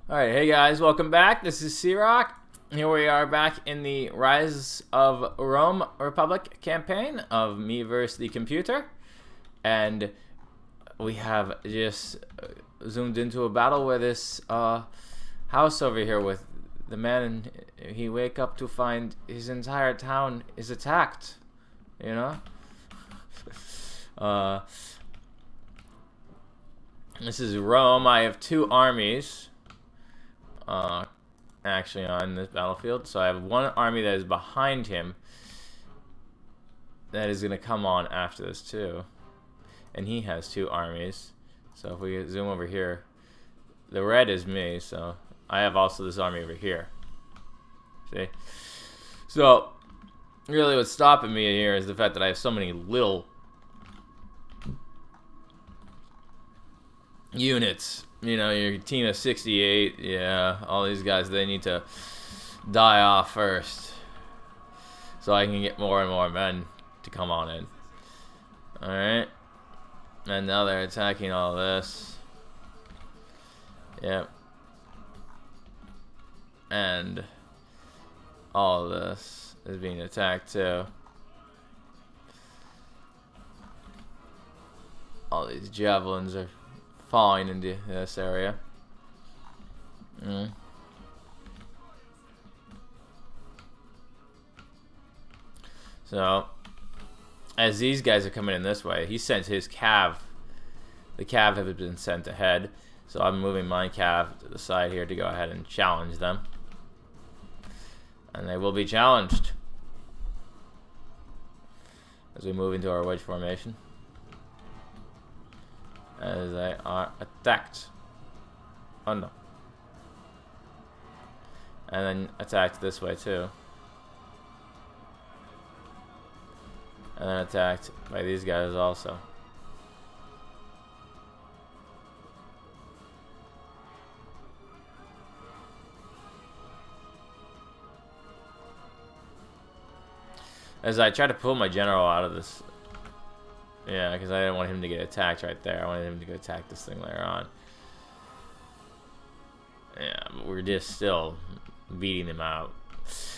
Alright, hey guys, welcome back. This is C-Rock. Here we are back in the Rise of Rome Republic campaign of me versus the computer. And we have just zoomed into a battle where this house over here with the man, he wake up to find his entire town is attacked. You know? This is Rome. I have two armies. Actually on this battlefield. So I have one army that is behind him that is going to come on after this too. And he has two armies. So if we zoom over here, the red is me, so I have also this army over here. See? So really what's stopping me here is the fact that I have so many little units. You know, your team of 68, yeah, all these guys, they need to die off first. So I can get more and more men to come on in. Alright. And now they're attacking all this. Yep. And all of this is being attacked too. All these javelins are falling into this area. So, as these guys are coming in this way, he sent his cav. The cav have been sent ahead. So I'm moving my cav to the side here to go ahead and challenge them. And they will be challenged as we move into our wedge formation. As they are attacked. Oh no. And then attacked this way too. And then attacked by these guys also. As I try to pull my general out of this. Yeah, because I didn't want him to get attacked right there. I wanted him to go attack this thing later on. Yeah, but we're just still beating them out.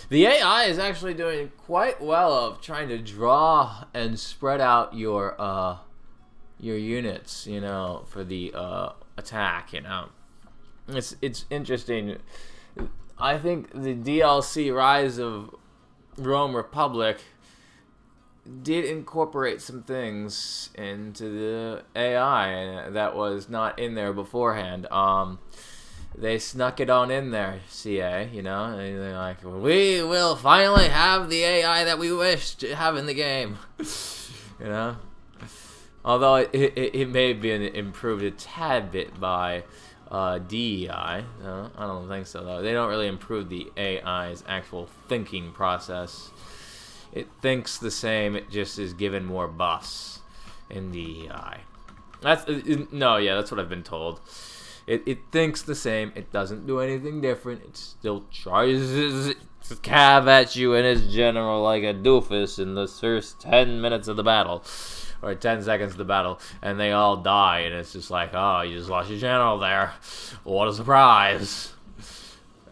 The AI is actually doing quite well of trying to draw and spread out your units, you know, for the attack, you know. It's interesting. I think the DLC Rise of Rome Republic did incorporate some things into the AI that was not in there beforehand. They snuck it on in there, CA, you know, and they're like, we will finally have the AI that we wish to have in the game, you know. Although it may have been improved a tad bit by DEI. No, I don't think so though. They don't really improve the AI's actual thinking process. It thinks the same. It just is given more buffs in DEI. That's what I've been told. It thinks the same. It doesn't do anything different. It still tries to cav at you and his general like a doofus in the first 10 minutes of the battle. Or 10 seconds of the battle. And they all die. And it's just like, oh, you just lost your general there. What a surprise.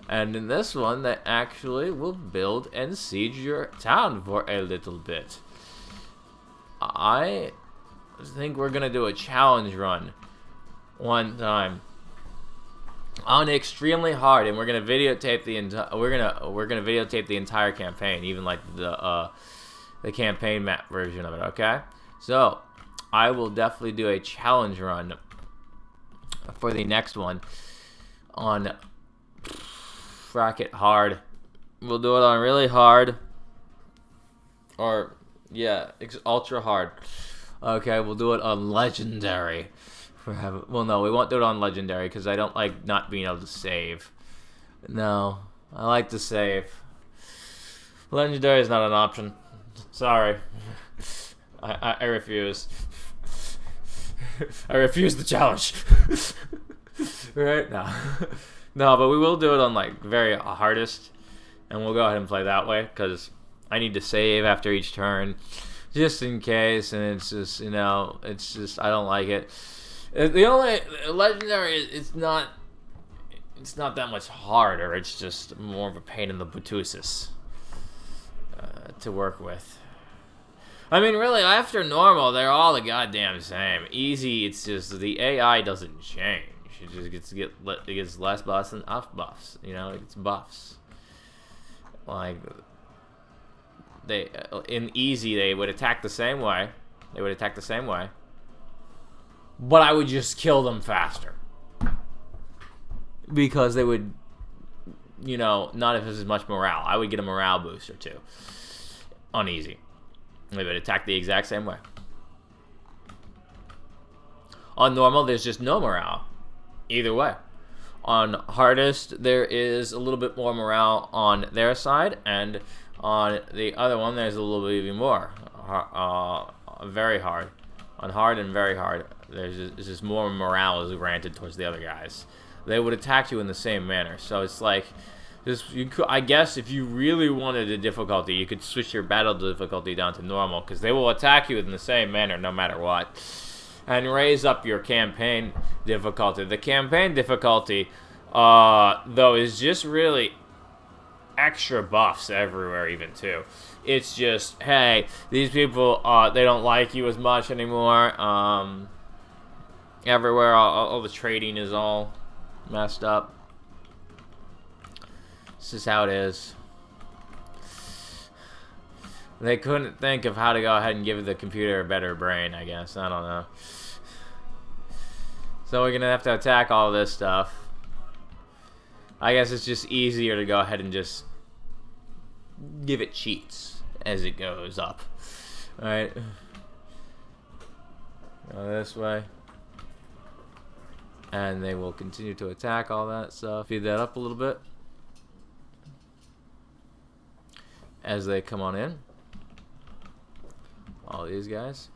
And in this one, they actually will build and siege your town for a little bit. I think we're going to do a challenge run one time on extremely hard, and we're gonna videotape the videotape the entire campaign, even like the campaign map version of it. Okay, so I will definitely do a challenge run for the next one on bracket hard. We'll do it on really hard, or yeah, ultra hard. Okay, we'll do it on legendary. Well, no, we won't do it on legendary because I don't like not being able to save. No, I like to save. Legendary is not an option. Sorry. I refuse. I refuse the challenge. Right? No. No, but we will do it on like very hardest. And we'll go ahead and play that way because I need to save after each turn. Just in case. And it's just, you know, it's just, I don't like it. The only legendary, it's not it's not that much harder. It's just more of a pain in the buttoosis to work with. I mean, really, after normal, they're all the goddamn same. Easy, it's just the AI doesn't change. It just it gets less buffs and up buffs. You know, it's buffs. Like they in easy, they would attack the same way. But I would just kill them faster because they would, you know, not have as much morale. I would get a morale boost or two on easy. They would attack the exact same way. On normal, there's just no morale. Either way. On hardest, there is a little bit more morale on their side, and on the other one, there's a little bit even more. Very hard. On hard and very hard, there's just more morale is granted towards the other guys. They would attack you in the same manner. So it's like, I guess if you really wanted a difficulty, you could switch your battle difficulty down to normal, because they will attack you in the same manner no matter what. And raise up your campaign difficulty. The campaign difficulty, though, is just really extra buffs everywhere even too. It's just, hey, these people, they don't like you as much anymore. Everywhere, all the trading is all messed up. This is how it is. They couldn't think of how to go ahead and give the computer a better brain, I guess. I don't know. So we're gonna have to attack all this stuff. I guess it's just easier to go ahead and just give it cheats as it goes up. Alright. Go this way. And they will continue to attack all that stuff. Speed that up a little bit as they come on in. All these guys.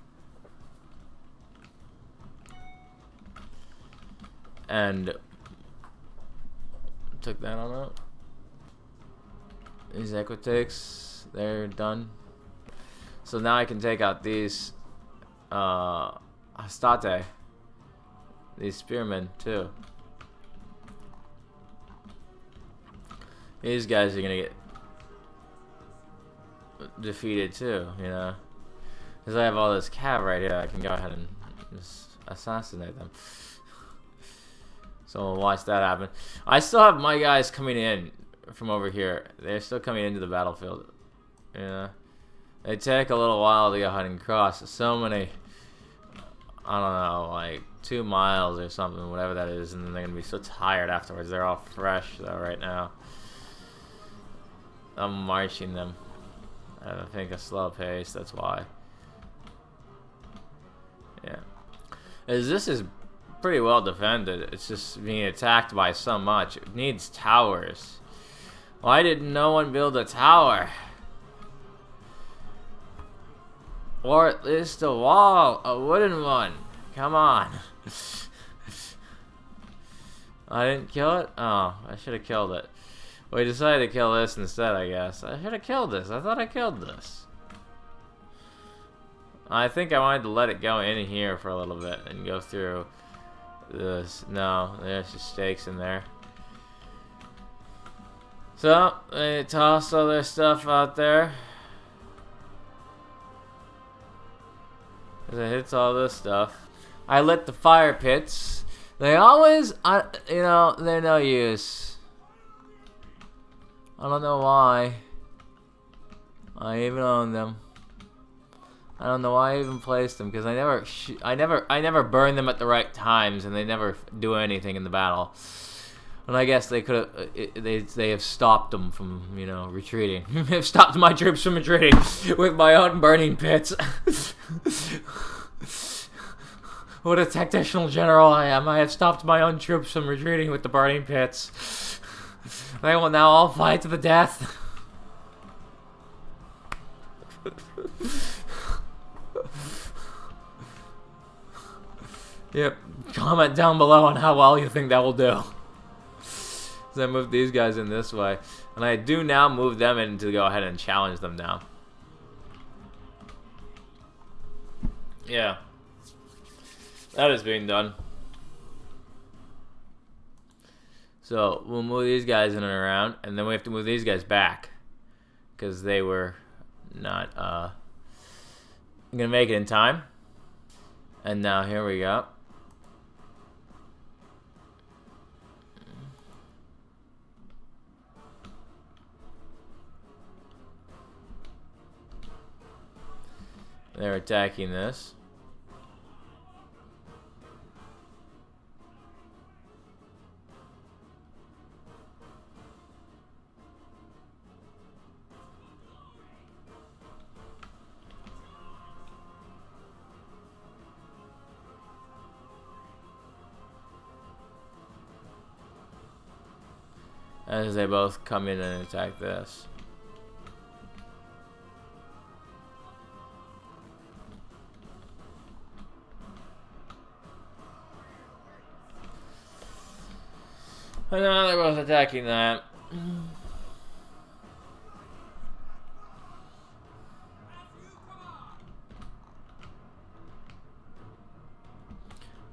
And took that on out. These Equitics, they're done. So now I can take out these Hastati. These spearmen too. These guys are gonna get defeated too, you know. Because I have all this cav right here, I can go ahead and just assassinate them. So we'll watch that happen. I still have my guys coming in from over here. They're still coming into the battlefield. Yeah. They take a little while to go ahead and cross. So many, I don't know, like 2 miles or something, whatever that is, and then they're gonna be so tired afterwards. They're all fresh though right now. I'm marching them. I think a slow pace, that's why. Yeah. As this is pretty well defended. It's just being attacked by so much. It needs towers. Why did no one build a tower? Or at least a wall, a wooden one. Come on. I didn't kill it? Oh, I should have killed it. We decided to kill this instead, I guess. I should have killed this. I thought I killed this. I think I wanted to let it go in here for a little bit and go through this. No, there's just stakes in there. So, they toss all their stuff out there. As it hits all this stuff. I lit the fire pits. They always, you know, they're no use. I don't know why. I even own them. I don't know why I even placed them, because I never burn them at the right times, and they never do anything in the battle. And I guess they could have, they have stopped them from, you know, retreating. They've stopped my troops from retreating with my own burning pits. What a tactical general I am! I have stopped my own troops from retreating with the burning pits. They will now all fight to the death. Yep. Comment down below on how well you think that will do. So I moved these guys in this way. And I do now move them in to go ahead and challenge them now. Yeah. That is being done. So we'll move these guys in and around, and then we have to move these guys back because they were not gonna make it in time. And now here we go. They're attacking this. As they both come in and attack this. And now they're both attacking that.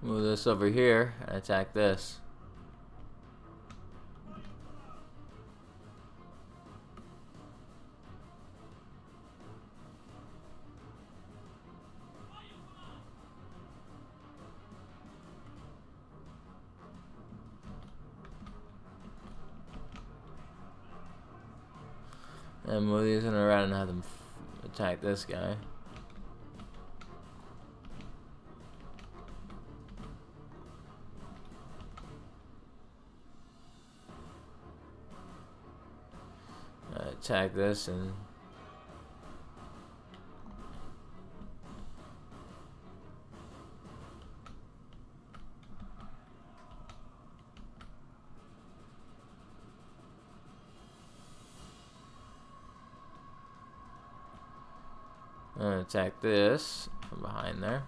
Move this over here and attack this. And move these in around and have them attack this guy. Attack this and attack this from behind there.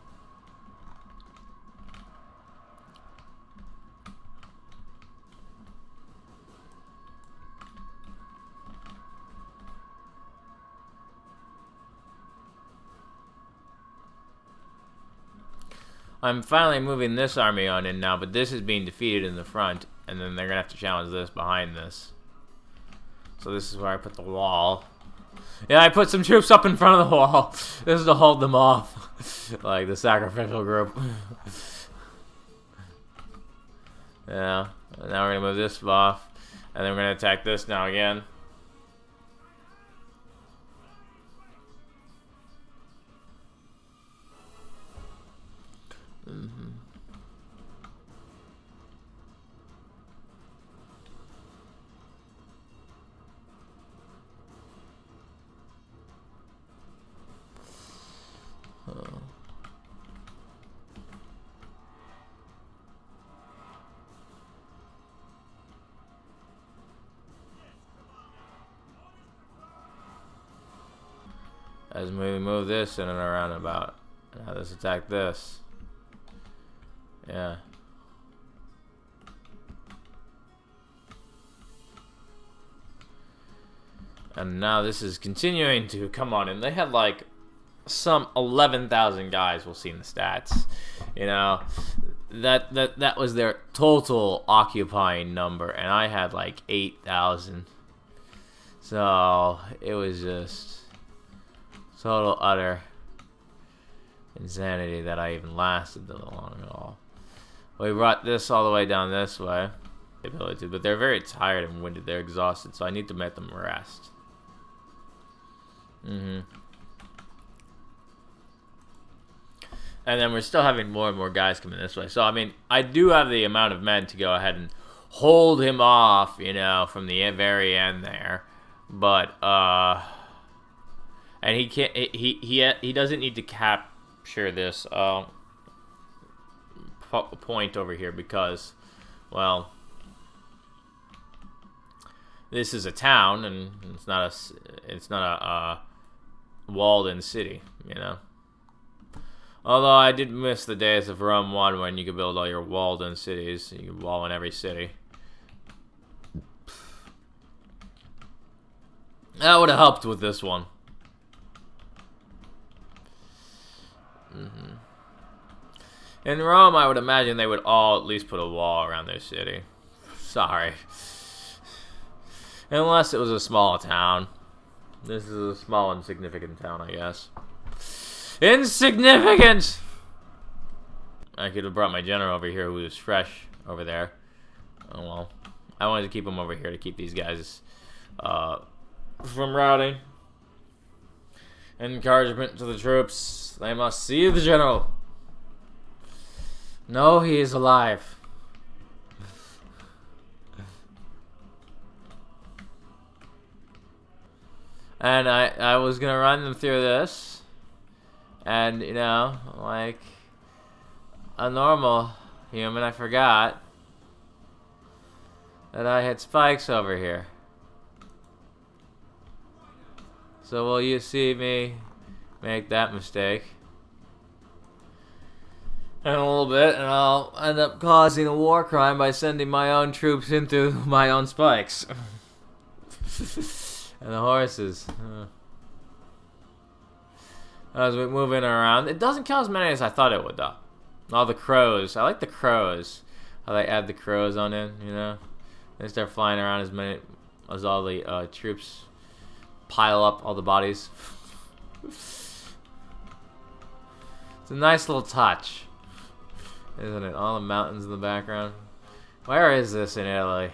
I'm finally moving this army on in now, but this is being defeated in the front, and then they're gonna have to challenge this behind this. So this is where I put the wall. Yeah, I put some troops up in front of the wall. This is to hold them off. Like the sacrificial group. Yeah. And now we're gonna move this off. And then we're gonna attack this now again. As we move this in and around about. Now let's attack this. Yeah. And now this is continuing to come on, and they had like some 11,000 guys we'll see in the stats. You know, that was their total occupying number, and I had like 8,000. So it was just total utter insanity that I even lasted that long at all. We brought this all the way down this way, but they're very tired and winded. They're exhausted, so I need to make them rest. And then we're still having more and more guys coming this way. So, I mean, I do have the amount of men to go ahead and hold him off, you know, from the very end there. But, and he can't, he doesn't need to capture this, point over here because, well, this is a town and it's not a walled-in city, you know. Although I did miss the days of Rome 1 when you could build all your walled-in cities. You could wall in every city. That would have helped with this one. In Rome, I would imagine they would all at least put a wall around their city. Sorry. Unless it was a small town. This is a small, insignificant town, I guess. Insignificant! I could have brought my general over here who was fresh over there. Oh well. I wanted to keep him over here to keep these guys from routing. Encouragement to the troops. They must see the general. No, he is alive. And I was gonna run them through this. And, you know, like a normal human, I forgot that I had spikes over here. So will you see me make that mistake? In a little bit, and I'll end up causing a war crime by sending my own troops into my own spikes. And the horses. As we're moving around, it doesn't kill as many as I thought it would, though. All the crows. I like the crows. How they add the crows on in, you know? They start flying around as many as all the troops pile up all the bodies. It's a nice little touch, isn't it? All the mountains in the background. Where is this in Italy?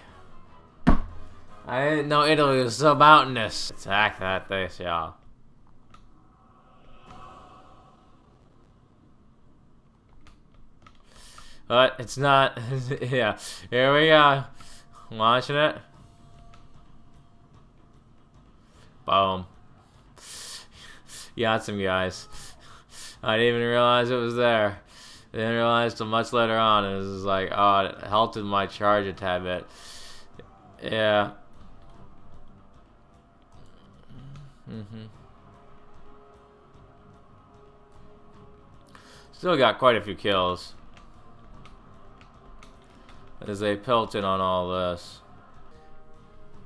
I didn't know Italy was so mountainous. Attack that place, y'all. But it's not. Yeah, here we go. Launching it. Boom. Got some guys. I didn't even realize it was there. I didn't realize till much later on. It was just like, oh, it helped with my charge a tad bit. Yeah. Still got quite a few kills as they pelted on all this.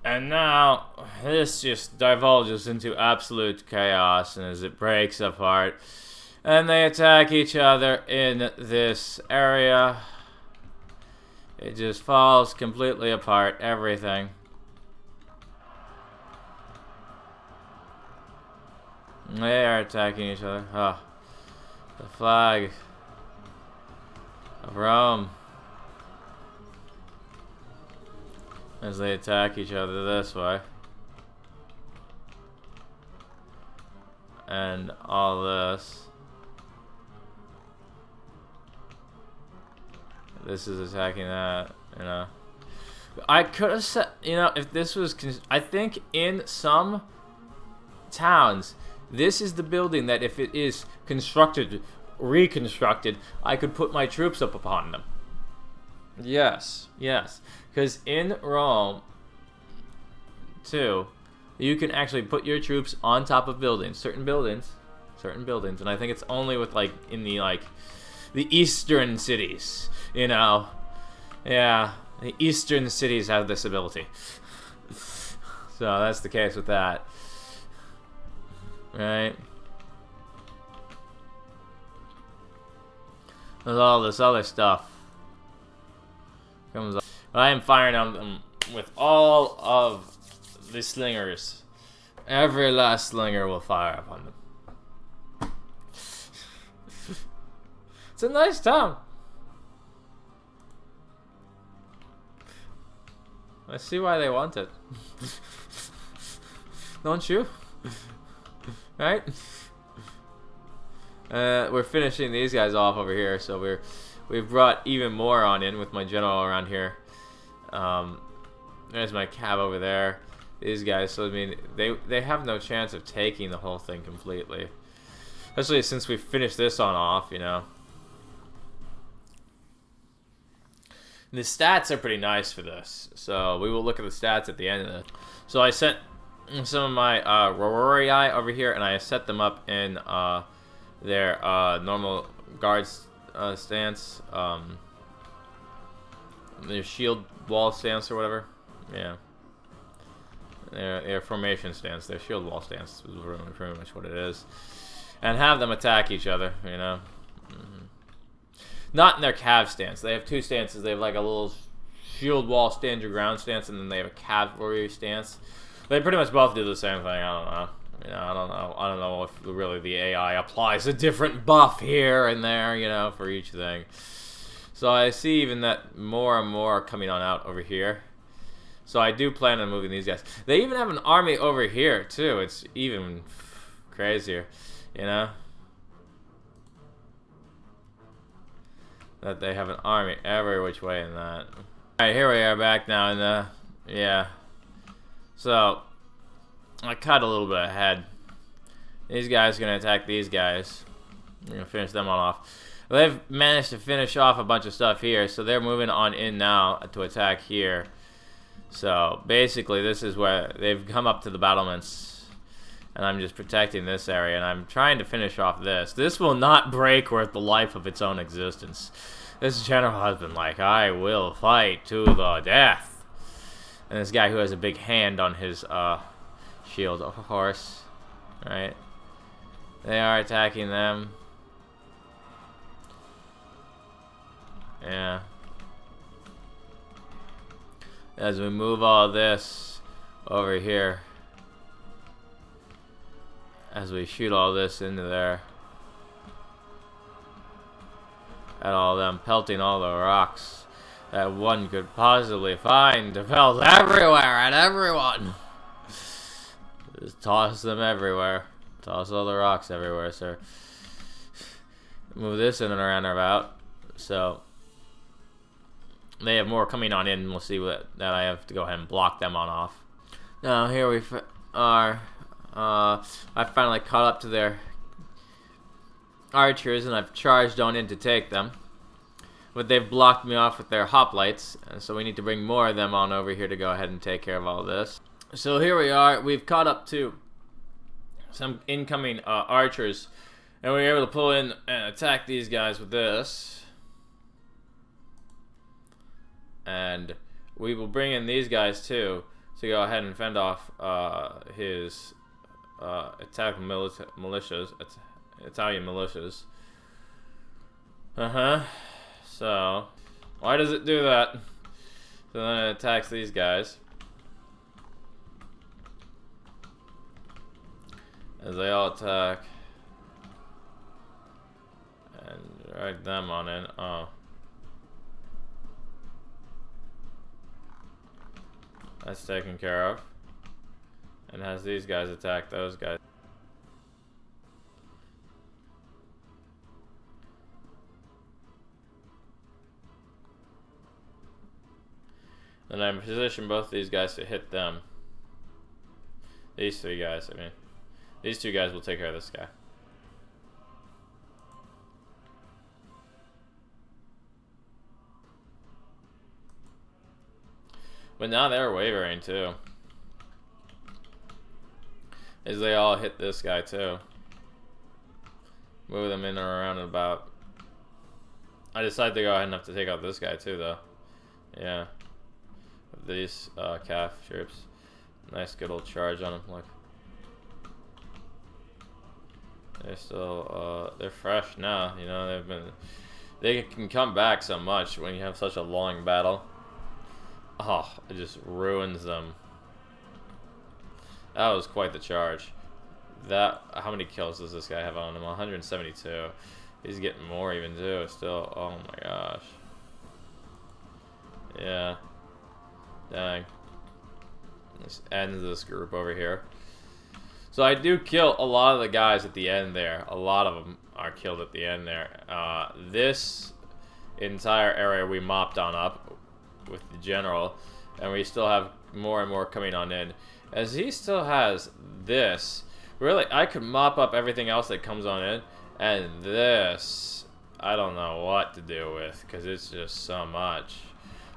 And now this just divulges into absolute chaos, and as it breaks apart and they attack each other in this area, it just falls completely apart, everything. They are attacking each other. Oh, the flag of Rome. As they attack each other this way. And all this. This is attacking that, you know. I could have said, you know, if this was, I think in some towns, this is the building that if it is constructed, reconstructed, I could put my troops up upon them. Yes, yes. Because in Rome, too, you can actually put your troops on top of buildings, certain buildings, and I think it's only with like in the eastern cities, you know, yeah, the eastern cities have this ability. So that's the case with that, right? There's all this other stuff comes up. I am firing on them with all of the slingers. Every last slinger will fire upon them. It's a nice town. I see why they want it. Don't you? Right? We're finishing these guys off over here, so we've brought even more on in with my general around here. There's my cab over there. These guys, so I mean, they have no chance of taking the whole thing completely. Especially since we finished this on off, you know. The stats are pretty nice for this, so we will look at the stats at the end of this. So I sent some of my Rorii over here, and I set them up in their normal guards stance, their shield wall stance or whatever. Yeah, their formation stance, their shield wall stance is pretty much what it is, and have them attack each other. You know, not in their cav stance. They have two stances. They have like a little shield wall, stand your ground stance, and then they have a cavalry stance. They pretty much both do the same thing. I don't know. You know, I don't know if really the AI applies a different buff here and there, you know, for each thing. So I see even that more and more are coming on out over here. So I do plan on moving these guys. They even have an army over here too. It's even crazier, you know, that they have an army every which way in that. Alright, here we are back now in the, yeah. So I cut a little bit ahead. These guys are gonna attack these guys. We're gonna finish them all off. They've managed to finish off a bunch of stuff here, so they're moving on in now to attack here. So basically this is where they've come up to the battlements, and I'm just protecting this area, and I'm trying to finish off this. This will not break worth the life of its own existence. This general has been like, I will fight to the death. And this guy who has a big hand on his shield, of course, right? They are attacking them. Yeah. As we move all this over here, as we shoot all this into there, at all them, pelting all the rocks that one could possibly find to pelt everywhere at everyone. Just toss them everywhere. Toss all the rocks everywhere, sir. Move this in and around about. So they have more coming on in. We'll see what that I have to go ahead and block them on off. Now here we are. I finally caught up to their archers, and I've charged on in to take them. But they've blocked me off with their hoplites, and so we need to bring more of them on over here to go ahead and take care of all this. So here we are. We've caught up to some incoming archers, and we were able to pull in and attack these guys with this. And we will bring in these guys too to go ahead and fend off his militias, Italian militias. So why does it do that? So then it attacks these guys as they all attack and drag them on in. Oh. That's taken care of. And has these guys attack those guys. And I position both these guys to hit them. These three guys, I mean. These two guys will take care of this guy. But now they're wavering too, as they all hit this guy too. Move them in and around and about. I decided to go ahead and have to take out this guy too, though. Yeah, these calf troops. Nice good old charge on them. Look, they're still they're fresh now. You know, they can come back so much when you have such a long battle. Oh, it just ruins them. That was quite the charge. How many kills does this guy have on him? 172. He's getting more even too. Still, oh my gosh. Yeah. Dang. This ends this group over here. So I do kill a lot of the guys at the end there. A lot of them are killed at the end there. This entire area we mopped on up with the general, and we still have more and more coming on in. As he still has this, really, I could mop up everything else that comes on in, and this, I don't know what to do with, because it's just so much.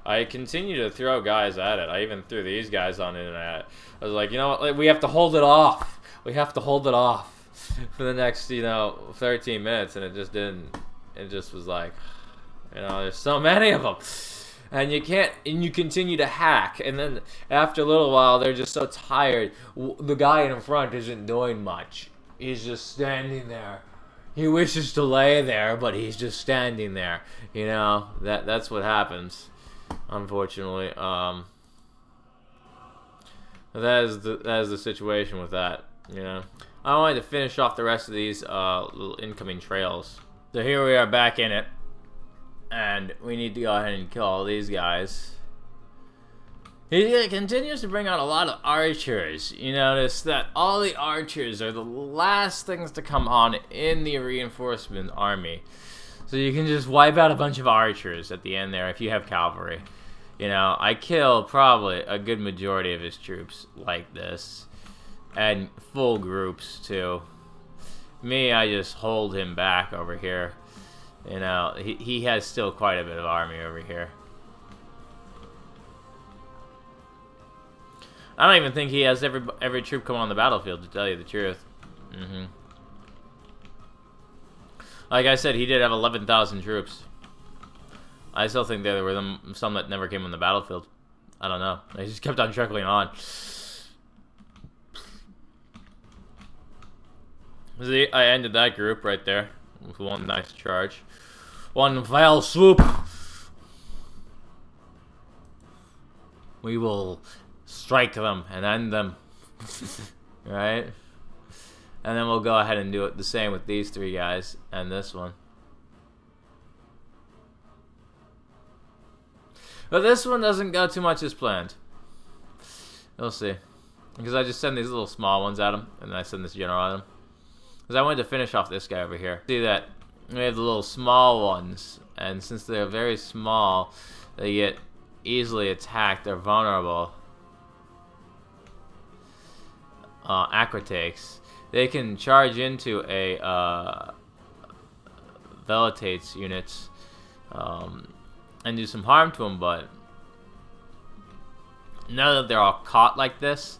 I continue to throw guys at it. I even threw these guys on in at it. I was like, you know what, we have to hold it off. We have to hold it off for the next, 13 minutes, and it just didn't. It just was like, there's so many of them. And you can't, and you continue to hack, and then after a little while, they're just so tired. The guy in front isn't doing much. He's just standing there. He wishes to lay there, but he's just standing there. That's what happens unfortunately. That is the situation with that, you know. I wanted to finish off the rest of these little incoming trails. So here we are back in it, and we need to go ahead and kill all these guys. He continues to bring out a lot of archers. You notice that all the archers are the last things to come on in the reinforcement army. So you can just wipe out a bunch of archers at the end there if you have cavalry. You know, I kill probably a good majority of his troops like this. And full groups too. Me, I just hold him back over here. You know, he has still quite a bit of army over here. I don't even think he has every troop come on the battlefield, to tell you the truth. Like I said, he did have 11,000 troops. I still think there were some that never came on the battlefield. I don't know. They just kept on trickling on. See, I ended that group right there with one nice charge. One fell swoop. We will strike them and end them. Right? And then we'll go ahead and do it the same with these three guys and this one. But this one doesn't go too much as planned. We'll see. Because I just send these little small ones at him, and then I send this general at him. Because I wanted to finish off this guy over here. See that we have the little small ones, and since they're very small, they get easily attacked. They're vulnerable. Aquitates. They can charge into a Veletates units and do some harm to them, but now that they're all caught like this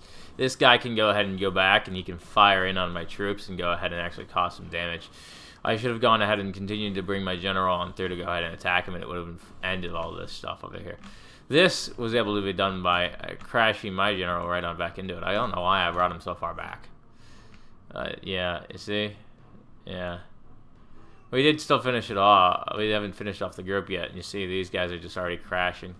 guy can go ahead and go back and he can fire in on my troops and go ahead and actually cause some damage. I should have gone ahead and continued to bring my general on through to go ahead and attack him, and it would have ended all this stuff over here. This was able to be done by crashing my general right on back into it. I don't know why I brought him so far back. Yeah, you see? Yeah. We did still finish it off. We haven't finished off the group yet. And you see these guys are just already crashing.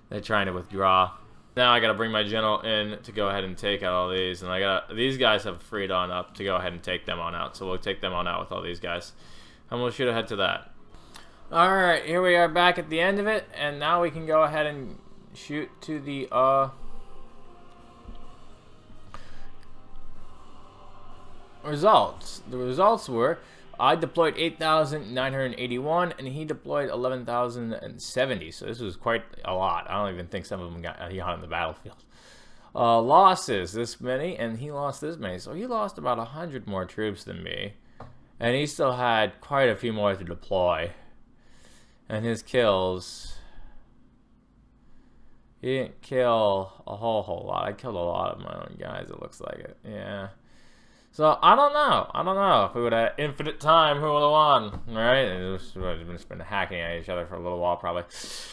They're trying to withdraw. Now I gotta bring my general in to go ahead and take out all these. And these guys have freed on up to go ahead and take them on out. So we'll take them on out with all these guys. And we'll shoot ahead to that. Alright, here we are back at the end of it. And now we can go ahead and shoot to the, results. The results were I deployed 8,981 and he deployed 11,070. So this was quite a lot. I don't even think some of them got on the battlefield. Losses this many and he lost this many. So he lost about 100 more troops than me. And he still had quite a few more to deploy. And his kills, he didn't kill a whole lot. I killed a lot of my own guys, it looks like it. Yeah. So, I don't know. If we would have infinite time, who would have won? Right? We would have just been hacking at each other for a little while, probably.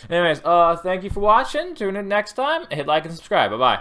Anyways, thank you for watching. Tune in next time. Hit like and subscribe. Bye-bye.